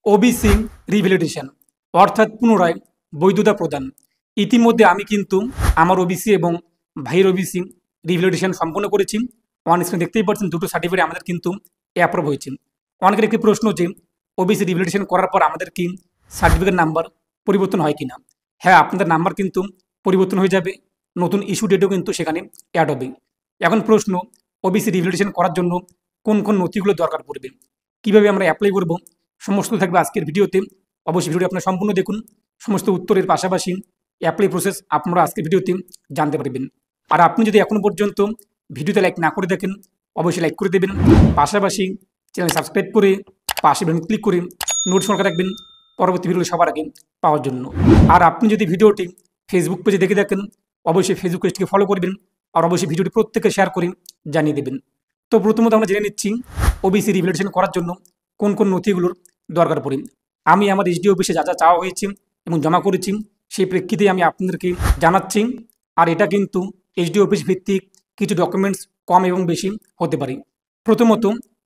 OBC revalidation অর্থাৎ পুনরায় বৈধতা প্রদান। ইতিমধ্যে আমি কিন্তু আমার ওবিসি এবং ভাইয়ের ওবিসি রিভ্যালিডেশন সম্পন্ন করেছি। অন স্ক্রিনে দেখতেই পাচ্ছেন দুটো সার্টিফিকেট আমাদের কিন্তু অ্যাপ্রুভ হয়েছে। অনেকের একটি প্রশ্ন যে ওবিসি রিভ্যালিডেশন করার পর আমাদের কি সার্টিফিকেট নাম্বার পরিবর্তন হয় কিনা? হ্যাঁ, আপনাদের নাম্বার কিন্তু পরিবর্তন হয়ে যাবে, নতুন ইস্যু ডেটও কিন্তু সেখানে অ্যাড হবে। এখন প্রশ্ন, ওবিসি রিভ্যালিডেশন করার জন্য কোন কোন নথিগুলো দরকার পড়বে, কীভাবে আমরা অ্যাপ্লাই করব, সমস্ত থাকবে আজকের ভিডিওতে। অবশ্যই ভিডিওটি আপনারা সম্পূর্ণ দেখুন। সমস্ত উত্তরের পাশাপাশি অ্যাপ্লাই প্রসেস আপনারা আজকের ভিডিওতে জানতে পারবেন। আর আপনি যদি এখনও পর্যন্ত ভিডিওতে লাইক না করে দেখেন, অবশ্যই লাইক করে দেবেন। পাশাপাশি চ্যানেল সাবস্ক্রাইব করে পাশে বাটন ক্লিক করে নোট সরকার রাখবেন পরবর্তী ভিডিও সবার আগে পাওয়ার জন্য। আর আপনি যদি ভিডিওটি ফেসবুক পেজে দেখে দেখেন, অবশ্যই ফেসবুক পেজটিকে ফলো করবেন আর অবশ্যই ভিডিওটি প্রত্যেককে শেয়ার করে জানিয়ে দেবেন। তো প্রথমত আমরা জেনে নিচ্ছি ওবিসি রিভ্যালিডেশন করার জন্য কোন কোন নথিগুলোর দরকার পড়ে। আমি আমার এসডি অফিসে যা যা চাওয়া হয়েছে এবং জমা করেছি সেই প্রেক্ষিতে আমি আপনাদেরকে জানাচ্ছি। আর এটা কিন্তু এসডি অফিস ভিত্তিক কিছু ডকুমেন্টস কম এবং বেশি হতে পারে। প্রথমত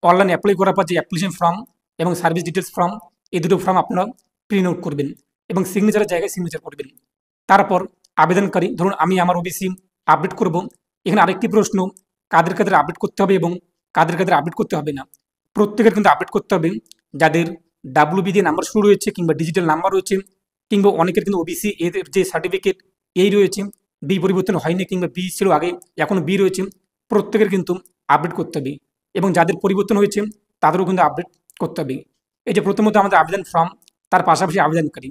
অনলাইন অ্যাপ্লাই করার পর যে অ্যাপ্লিকেশন ফর্ম এবং সার্ভিস ডিটেলস ফর্ম, এই দুটো ফর্ম আপনারা প্রিন্ট আউট করবেন এবং সিগনেচারের জায়গায় সিগনেচার করবেন। তারপর আবেদনকারী, ধরুন আমি আমার ওবিসি আপডেট করব, এখানে আরেকটি প্রশ্ন, কাদের কাদের আপডেট করতে হবে এবং কাদের কাদের আপডেট করতে হবে না। প্রত্যেকের কিন্তু আপডেট করতে হবে যাদের ডাব্লিউবি দিয়ে নাম্বার শুরু রয়েছে কিংবা ডিজিটাল নাম্বার রয়েছে, কিংবা অনেকের কিন্তু ওবিসি এর যে সার্টিফিকেট এই রয়েছে, বি পরিবর্তন হয়নি কিংবা বি ছিল আগে এখনও বি রয়েছে, প্রত্যেকের কিন্তু আপডেট করতে হবে এবং যাদের পরিবর্তন হয়েছে তাদেরও কিন্তু আপডেট করতে হবে। এই যে প্রথমত আমাদের আবেদন ফর্ম, তার পাশাপাশি আবেদনকারী,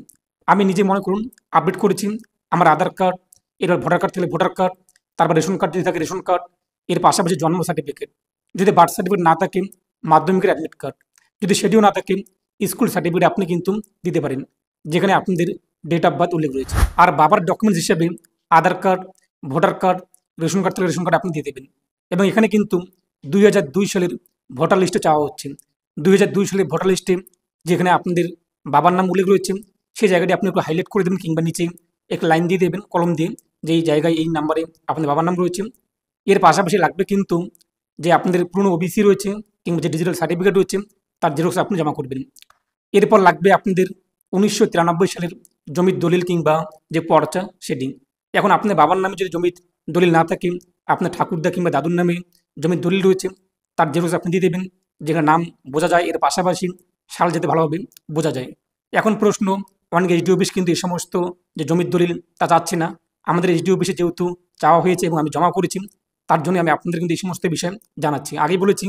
আমি নিজে মনে করুন আপডেট করেছি আমার আধার কার্ড, এবার ভোটার কার্ড থাকলে ভোটার কার্ড, তারপর রেশন কার্ড যদি থাকে রেশন কার্ড, এর পাশাপাশি জন্ম সার্টিফিকেট, যদি বার্থ সার্টিফিকেট না থাকে মাধ্যমিকের অ্যাডমিট কার্ড, যদি সেটিও না থাকে স্কুল সার্টিফিকেট আপনি কিন্তু দিতে পারেন যেখানে আপনাদের ডেট অফ বার্থ উল্লেখ রয়েছে। আর বাবার ডকুমেন্টস হিসেবে Aadhaar card, voter card, ration card থাকলে রেশন কার্ড আপনি দিয়ে দেবেন। এবং এখানে কিন্তু 2002 সালের ভোটার লিস্টে চাওয়া হচ্ছে। 2002 সালের ভোটার লিস্টে যেখানে আপনাদের বাবার নাম উল্লেখ রয়েছে সেই জায়গাটি আপনি একটু হাইলাইট করে দেবেন কিংবা নিচে একটা লাইন দিয়ে দেবেন কলম দিয়ে, যে এই জায়গায় এই নাম্বারে আপনাদের বাবার নাম রয়েছে। এর পাশাপাশি লাগবে কিন্তু যে আপনাদের পুরনো ওবিসি রয়েছে কিংবা যে ডিজিটাল সার্টিফিকেট রয়েছে তার জেরক্স আপনি জমা করবেন। এরপর লাগবে আপনাদের 1993 সালের জমির দলিল কিংবা যে পর্চা সেটি। এখন আপনার বাবার নামে যদি জমির দলিল না থাকে, আপনার ঠাকুরদা কিংবা দাদুর নামে জমির দলিল রয়েছে তার জেরক্স আপনি দিয়ে দেবেন, যেখানে নাম বোঝা যায়, এর পাশাপাশি সাল যেতে ভালোভাবে বোঝা যায়। এখন প্রশ্ন, অনেক এসডি অফিস কিন্তু এই সমস্ত যে জমির দলিল তা চাচ্ছে না। আমাদের এসডি অফিসে যেহেতু চাওয়া হয়েছে এবং আমি জমা করেছি তার জন্য আমি আপনাদের কিন্তু এই সমস্ত বিষয় জানাচ্ছি। আগেই বলেছি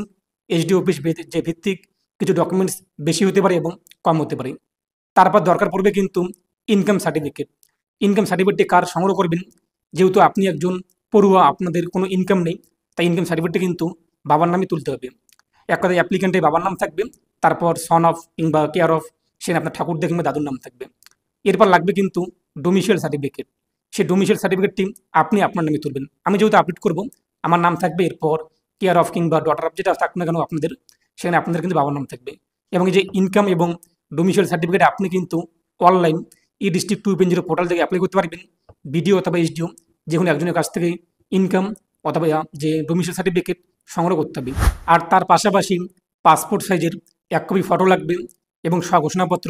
এসডি অফিস যে ভিত্তিক কিছু ডকুমেন্টস বেশি হতে পারে এবং কম হতে পারে। তারপর দরকার পড়বে কিন্তু ইনকাম সার্টিফিকেট। ইনকাম সার্টিফিকেটটি কার সংগ্রহ করবেন, যেহেতু আপনি একজন পড়ুয়া, আপনাদের কোনো ইনকাম নেই, তাই ইনকাম সার্টিফিকেটটি কিন্তু বাবার নামে তুলতে হবে। এক কথায় অ্যাপ্লিকেন্টের বাবার নাম থাকবে, তারপর সন অফ কিংবা কেয়ার অফ সেখানে আপনার ঠাকুরদা কিংবা দাদুর নাম থাকবে। এরপর লাগবে কিন্তু ডোমিসাইল সার্টিফিকেট। সেই ডোমিসাইল সার্টিফিকেটটি আপনি আপনার নামে তুলবেন। আমি যেহেতু আপডেট করব আমার নাম থাকবে, এরপর কেয়ার অফ কিংবা ডটার অফ যেটা থাকুক না কেন আপনাদের, সেখানে আপনাদের কিন্তু বাবার নাম থাকবে। এবং এই যে ইনকাম এবং ডোমিসাইল সার্টিফিকেট আপনি কিন্তু অনলাইন ডিস্ট্রিক্ট 2.0 পোর্টাল থেকে অ্যাপ্লাই করতে পারবেন। বিডিও অথবা এসডিও যে কোনো একজনের কাছ থেকে ইনকাম অথবা যে ডোমিসাইল সার্টিফিকেট সংগ্রহ করতে হবে। আর তার পাশাপাশি পাসপোর্ট সাইজের 1 কপি ফটো লাগবে এবং স্বঘোষণাপত্র,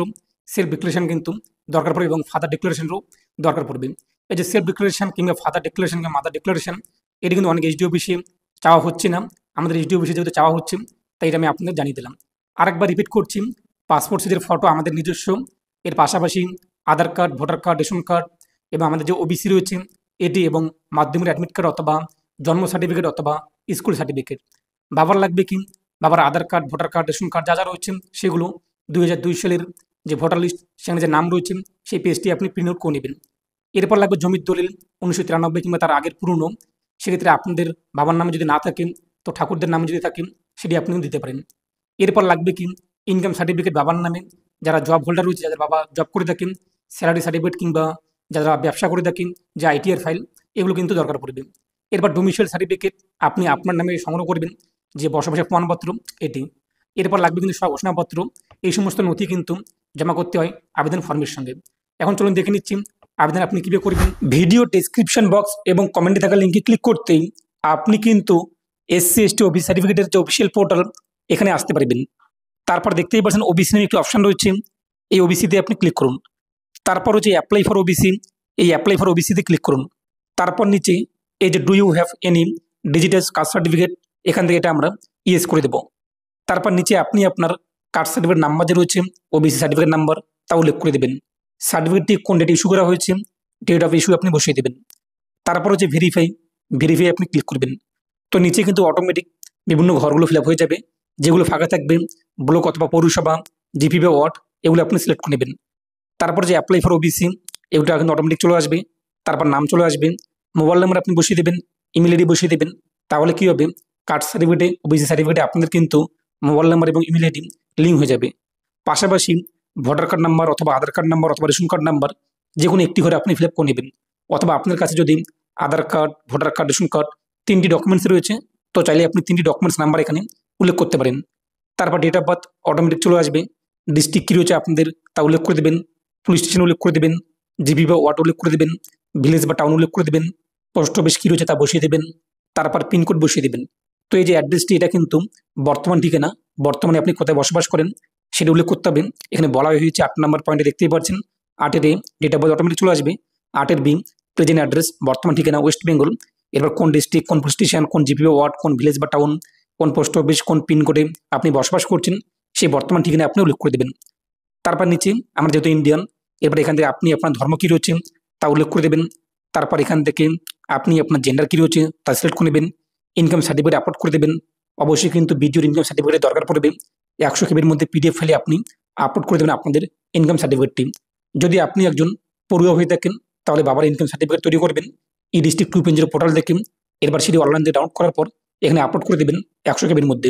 সেলফ ডিক্লারেশন কিন্তু দরকার পড়বে এবং ফাদার ডিক্লারেশনেরও দরকার পড়বে। এই যে সেলফ ডিক্লারেশন কিংবা ফাদার ডিক্লারেশন কিংবা মাদার ডিক্লারেশন, এটি কিন্তু অনেক এসডি অফিসে চাওয়া হচ্ছে না। আমাদের এসডি অফিসে যেহেতু চাওয়া হচ্ছে তাই এটা আমি আপনাদের জানিয়ে দিলাম। আরেকবার রিপিট করছি, পাসপোর্ট সাইজের ফটো আমাদের নিজস্ব, এর পাশাপাশি Aadhaar card, voter card, ration card এবং আমাদের যে ওবিসি রয়েছে এটি, এবং মাধ্যমিক অ্যাডমিট কার্ড অথবা জন্ম সার্টিফিকেট অথবা স্কুল সার্টিফিকেট। বাবার লাগবে কি, বাবার Aadhaar card, voter card, ration card যা যা রয়েছে সেগুলো 2002 সালের যে ভোটার লিস্ট সেখানে যে নাম রয়েছে সেই পেজটি আপনি প্রিন্ট আউট করে নেবেন। এরপর লাগবে জমির দলিল 1993 কিংবা তার আগের পুরনো, সেক্ষেত্রে আপনাদের বাবার নামে যদি না থাকে তো ঠাকুরদের নামে যদি থাকে সেটি আপনি দিতে পারেন। এরপর লাগবে কি ইনকাম সার্টিফিকেট বাবার নামে, যারা জব হোল্ডার রয়েছে, যাদের বাবা জব করে থাকেন, স্যালারি সার্টিফিকেট কিংবা যারা ব্যবসা করে থাকেন যে আইটিআর ফাইল, এগুলো কিন্তু দরকার পড়বে। এরপর ডোমিসাইল সার্টিফিকেট আপনি আপনার নামে সংগ্রহ করবেন, যে বসবাসের প্রমাণপত্র এটি। এরপর লাগবে কিন্তু স্বঘোষণাপত্র। এই সমস্ত নথি কিন্তু জমা করতে হয় আবেদন ফর্মের সঙ্গে। এখন চলুন দেখে নিচ্ছি আবেদন আপনি কীভাবে করবেন। ভিডিও ডেসক্রিপশন বক্স এবং কমেন্টে থাকা লিঙ্কে ক্লিক করতেই আপনি কিন্তু এসসি এসটি অফিস সার্টিফিকেটের যে অফিসিয়াল পোর্টাল এখানে আসতে পারবেন। তারপর দেখতেই পাচ্ছেন ওবিসি নামে একটি অপশন রয়েছে, এই ওবিসিতে আপনি ক্লিক করুন। তারপর হচ্ছে অ্যাপ্লাই ফর ওবিসি, এই অ্যাপ্লাই ফর ওবিসিতে ক্লিক করুন। তারপর নিচে এই যে do you have any digital caste certificate, এখান থেকে এটা আমরা ইয়েস করে দেবো। তারপর নিচে আপনি আপনার কাস্ট সার্টিফিকেট নাম্বার যে রয়েছে ওবিসি সার্টিফিকেট নাম্বার তা উল্লেখ করে দেবেন। সার্টিফিকেটটি কোন ডেটে ইস্যু করা হয়েছে, ডেট অফ ইস্যু আপনি বসিয়ে দেবেন। তারপর হচ্ছে ভেরিফাই, ভেরিফাই আপনি ক্লিক করবেন। তো নিচে কিন্তু অটোমেটিক বিভিন্ন ঘরগুলো ফিল আপ হয়ে যাবে, যেগুলো ফাঁকা থাকবে ব্লক অথবা পৌরসভা, জিপি বা ওয়ার্ড, এগুলো আপনি সিলেক্ট করে নেবেন। তারপর যে অ্যাপ্লাই ফর ওবিসি, এগুলো কিন্তু অটোমেটিক চলে আসবে। তারপর নাম চলে আসবে, মোবাইল নাম্বার আপনি বসিয়ে দেবেন, ইমেল আইডি বসিয়ে দেবেন। তাহলে কী হবে, কাস্ট সার্টিফিকেটে ওবিসি সার্টিফিকেটে আপনাদের কিন্তু মোবাইল নাম্বার এবং ইমেল আইডি লিঙ্ক হয়ে যাবে। পাশাপাশি ভোটার কার্ড নাম্বার অথবা আধার কার্ড নাম্বার অথবা রেশন কার্ড নাম্বার যে কোনো একটি ঘরে আপনি ফিল আপ করে নেবেন। অথবা আপনার কাছে যদি Aadhaar card, voter card, ration card 3টি ডকুমেন্টস রয়েছে, তো চাইলে আপনি 3টি ডকুমেন্টস নাম্বার এখানে উল্লেখ করতে পারেন। তারপর ডেট অফ বার্থ অটোমেটিক চলে আসবে, ডিস্ট্রিক্ট কী রয়েছে আপনাদের তা উল্লেখ করে দেবেন, পুলিশ স্টেশন উল্লেখ করে দেবেন, জিপি বা ওয়ার্ড উল্লেখ করে দেবেন, ভিলেজ বা টাউন উল্লেখ করে দেবেন, পোস্ট অফিস কী রয়েছে তা বসিয়ে দেবেন, তারপর পিনকোড বসিয়ে দেবেন। তো এই যে অ্যাড্রেসটি, এটা কিন্তু বর্তমান ঠিকানা, বর্তমানে আপনি কোথায় বসবাস করেন সেটা উল্লেখ করতে হবে। এখানে বলা হয়েছে 8 নম্বর পয়েন্টে দেখতেই পাচ্ছেন, 8-এর এ ডেট অফ বার্থ অটোমেটিক চলে আসবে, 8-এর বি প্রেজেন্ট অ্যাড্রেস বর্তমান ঠিকানা ওয়েস্ট বেঙ্গল, এরপর কোন ডিস্ট্রিক্ট, কোন পুলিশ স্টেশন, কোন জিপি বা ওয়ার্ড, কোন ভিলেজ বা টাউন, কোন পোস্ট অফিস, কোন পিনকোডে আপনি বসবাস করছেন সেই বর্তমান ঠিকানা আপনি উল্লেখ করে দেবেন। তারপর নিচে আমরা যেহেতু ইন্ডিয়ান, এরপর এখান থেকে আপনি আপনার ধর্ম কী রয়েছে তা উল্লেখ করে দেবেন। তারপর এখান থেকে আপনি আপনার জেন্ডার কী রয়েছে তা সিলেক্ট করে নেবেন। ইনকাম সার্টিফিকেট আপলোড করে দেবেন। অবশ্যই কিন্তু বিডিওর ইনকাম সার্টিফিকেটের দরকার পড়বে। 100 কেবির মধ্যে পিডিএফ ফাইলে আপনি আপলোড করে দেবেন আপনাদের ইনকাম সার্টিফিকেটটি। যদি আপনি একজন পড়ুয়া হয়ে থাকেন তাহলে বাবার ইনকাম সার্টিফিকেট তৈরি করবেন এই ডিস্ট্রিক্ট 2.0 পোর্টাল থেকে। এরপর সেটি অনলাইন দিয়ে ডাউনলোড করার পর এখানে আপলোড করে দেবেন 100 কেবির মধ্যে।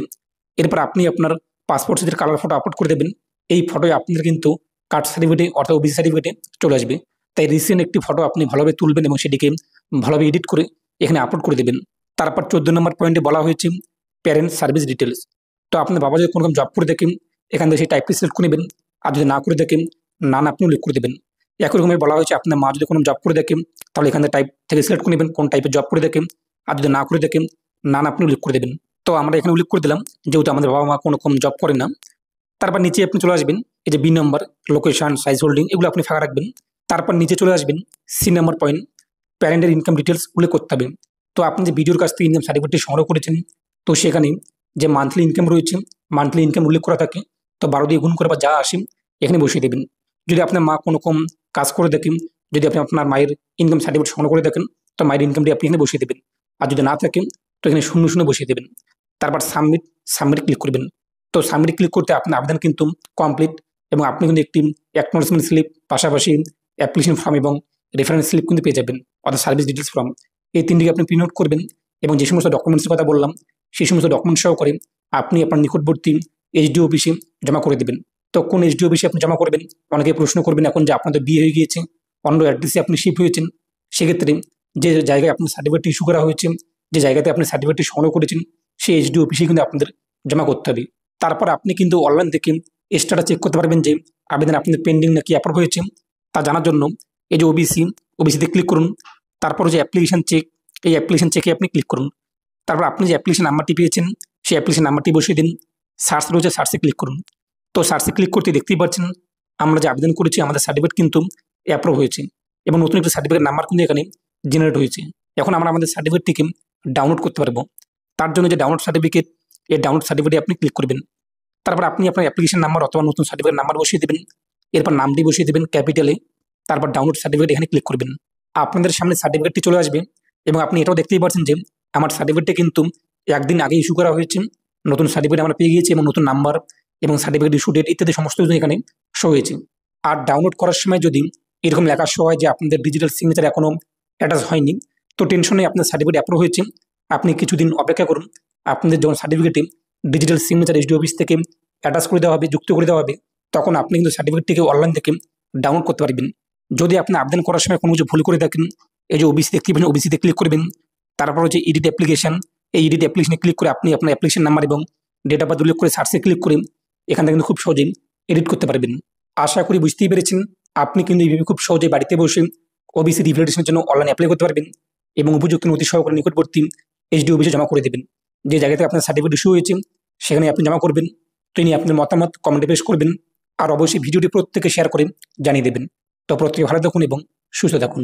এরপর আপনি আপনার পাসপোর্ট সাইজের কালার ফটো আপলোড করে দেবেন। এই ফটোয় আপনাদের কিন্তু কাস্ট সার্টিফিকেটে অর্থাৎ ওবিসি সার্টিফিকেটে চলে আসবে। তাই রিসেন্ট একটি ফটো আপনি ভালোভাবে তুলবেন এবং সেটিকে ভালোভাবে এডিট করে এখানে আপলোড করে দেবেন। তারপর 14 নম্বর পয়েন্টে বলা হয়েছে প্যারেন্টস সার্ভিস ডিটেলস। তো আপনার বাবা যদি কোনো রকম জব করে দেখেন এখান থেকে সেই টাইপটি সিলেক্ট করে নেবেন। আর যদি না করে দেখেন নান আপনি উল্লেখ করে দেবেন। একই রকমভাবে বলা হয়েছে আপনার মা যদি কোনো জব করে দেখেন তাহলে এখান থেকে টাইপ থেকে সিলেক্ট করে নেবেন কোন টাইপের জব করে দেখেন। আর যদি না করে দেখেন নান আপনি উল্লেখ করে দেবেন। তো আমরা এখানে উল্লেখ করে দিলাম যেহেতু আমাদের বাবা মা কোনো রকম জব করে না। তারপর নিচে আপনি চলে আসবেন, এই যে B number location, size, holding এগুলো আপনি ফাঁকা রাখবেন। তারপর নিচে চলে আসবেন, সি নম্বর পয়েন্ট প্যারেন্টের ইনকাম ডিটেলস উল্লেখ করতে হবে। তো আপনি যে ভিডিওর কাছ থেকে ইনকাম সার্টিফিকেটটি সংগ্রহ করেছেন, তো সেখানে যে মান্থলি ইনকাম রয়েছে মান্থলি ইনকাম উল্লেখ করা থাকে, তো 12 দিয়ে গুণ করে বা যা আসে এখানে বসিয়ে দেবেন। যদি আপনার মা কোনো রকম কাজ করে দেখেন, যদি আপনি আপনার মায়ের ইনকাম সার্টিফিকেট সংগ্রহ করে দেখেন তো মায়ের ইনকামটি আপনি এখানে বসিয়ে দেবেন। আর যদি না থাকেন তো এখানে 0 বসিয়ে দেবেন। তারপর সাবমিট, সাবমিট ক্লিক করবেন। তো সাবমিট ক্লিক করতে আপনার আবেদন কিন্তু কমপ্লিট এবং আপনি কিন্তু একটি অ্যাকনোলেজমেন্ট স্লিপ, পাশাপাশি অ্যাপ্লিকেশন ফর্ম এবং রেফারেন্স স্লিপ কিন্তু পেয়ে যাবেন, অর্থাৎ সার্ভিস ডিটেলস ফর্ম। এই 3টিকে আপনি প্রিন্ট আউট করবেন এবং যে সমস্ত ডকুমেন্টসের কথা বললাম সেই সমস্ত ডকুমেন্টস সহ করে আপনি আপনার নিকটবর্তী এইচডিও অফিসে জমা করে দেবেন। তো কোন এইচডিও অফিসে আপনি জমা করবেন, অনেকে প্রশ্ন করবেন এখন যে আপনাদের বিয়ে হয়ে গিয়েছে, অন্য অ্যাড্রেসে আপনি শিফট হয়েছেন, সেক্ষেত্রে যে জায়গায় আপনার সার্টিফিকেটটি ইস্যু করা হয়েছে, যে জায়গাতে আপনি সার্টিফিকেটটি সংগ্রহ করেছেন সেই এইচডিও অফিসে কিন্তু আপনাদের জমা করতে হবে। তারপর আপনি কিন্তু অনলাইন থেকে স্ট্যাটাস চেক করতে পারবেন যে আবেদন আপনাদের পেন্ডিং নাকি অ্যাপ্রুভ হয়েছে। তা জানার জন্য এই যে ওবিসিতে ক্লিক করুন। তারপর যে অ্যাপ্লিকেশন চেক, এই অ্যাপ্লিকেশন চেকে আপনি ক্লিক করুন। তারপর আপনি যে অ্যাপ্লিকেশন নাম্বারটি পেয়েছেন সেই অ্যাপ্লিকেশন নাম্বারটি বসিয়ে দিন। সার্চ রয়েছে, সার্চে ক্লিক করুন। তো সার্চে ক্লিক করতে দেখতেই পাচ্ছেন আমরা যে আবেদন করেছি আমাদের সার্টিফিকেট কিন্তু অ্যাপ্রুভ হয়েছে এবং নতুন একটি সার্টিফিকেট নাম্বার কিন্তু এখানে জেনারেট হয়েছে। এখন আমরা আমাদের সার্টিফিকেটটিকে ডাউনলোড করতে পারবো। তার জন্য যে ডাউনলোড সার্টিফিকেট, এই ডাউনলোড সার্টিফিকেটে আপনি ক্লিক করবেন। তারপর আপনি আপনার অ্যাপ্লিকেশন নাম্বার অথবা নতুন সার্টিফিকেট নাম্বার বসিয়ে দেবেন। এরপর নামটি বসিয়ে দেবেন ক্যাপিটালে। তারপর ডাউনলোড সার্টিফিকেট এখানে ক্লিক করবেন। আপনাদের সামনে সার্টিফিকেটটি চলে আসবে এবং আপনি এটাও দেখতেই পাচ্ছেন যে আমার সার্টিফিকেটটি কিন্তু একদিন আগে ইস্যু করা হয়েছে। নতুন সার্টিফিকেট আমরা পেয়ে গিয়েছি এবং নতুন নাম্বার এবং সার্টিফিকেট ইস্যু ডেট ইত্যাদি সমস্ত কিছু এখানে শো হয়েছে। আর ডাউনলোড করার সময় যদি এরকম লেখা শো হয় যে আপনাদের ডিজিটাল সিগনেচার এখনও অ্যাটাচ হয়নি, তো টেনশনে আপনার সার্টিফিকেট অ্যাপ্রুভ হয়েছে, আপনি কিছুদিন অপেক্ষা করুন। আপনাদের যখন সার্টিফিকেটে ডিজিটাল সিগনেচার এইচডি অফিস থেকে অ্যাটাচ করে দেওয়া হবে, যুক্ত করে দেওয়া হবে, তখন আপনি কিন্তু সার্টিফিকেটটিকে অনলাইন থেকে ডাউনলোড করতে পারবেন। যদি আপনি আবেদন করার সময় কোনো কিছু ভুল করে থাকেন, এই যে ওবিসি দেখতে পাবেন, ওবিসিতে ক্লিক করবেন। তারপর হচ্ছে এডিট অ্যাপ্লিকেশন, এই এডিট অ্যাপ্লিকেশনে ক্লিক করে আপনি আপনার অ্যাপ্লিকেশন নাম্বার এবং ডেট অফ বার্থ উল্লেখ করে সার্চে ক্লিক করে এখান থেকে কিন্তু খুব সহজেই এডিট করতে পারবেন। আশা করি বুঝতেই পেরেছেন আপনি কিন্তু এইভাবে খুব সহজে বাড়িতে বসে ওবিসি রিভ্যালিডেশনের জন্য অনলাইন অ্যাপ্লাই করতে পারবেন এবং উপযুক্ত নথি সহকারে নিকটবর্তী এইচডি অফিসে জমা করে দেবেন। যে জায়গাতে আপনার সার্টিফিকেট ইস্যু হয়েছে সেখানে আপনি জমা করবেন তিনি আপনার মতামত কমেন্টে পেশ করবেন। আর অবশ্যই ভিডিওটি প্রত্যেকে শেয়ার করে জানিয়ে দেবেন। তো প্রত্যেকে ভালো থাকুন এবং সুস্থ থাকুন।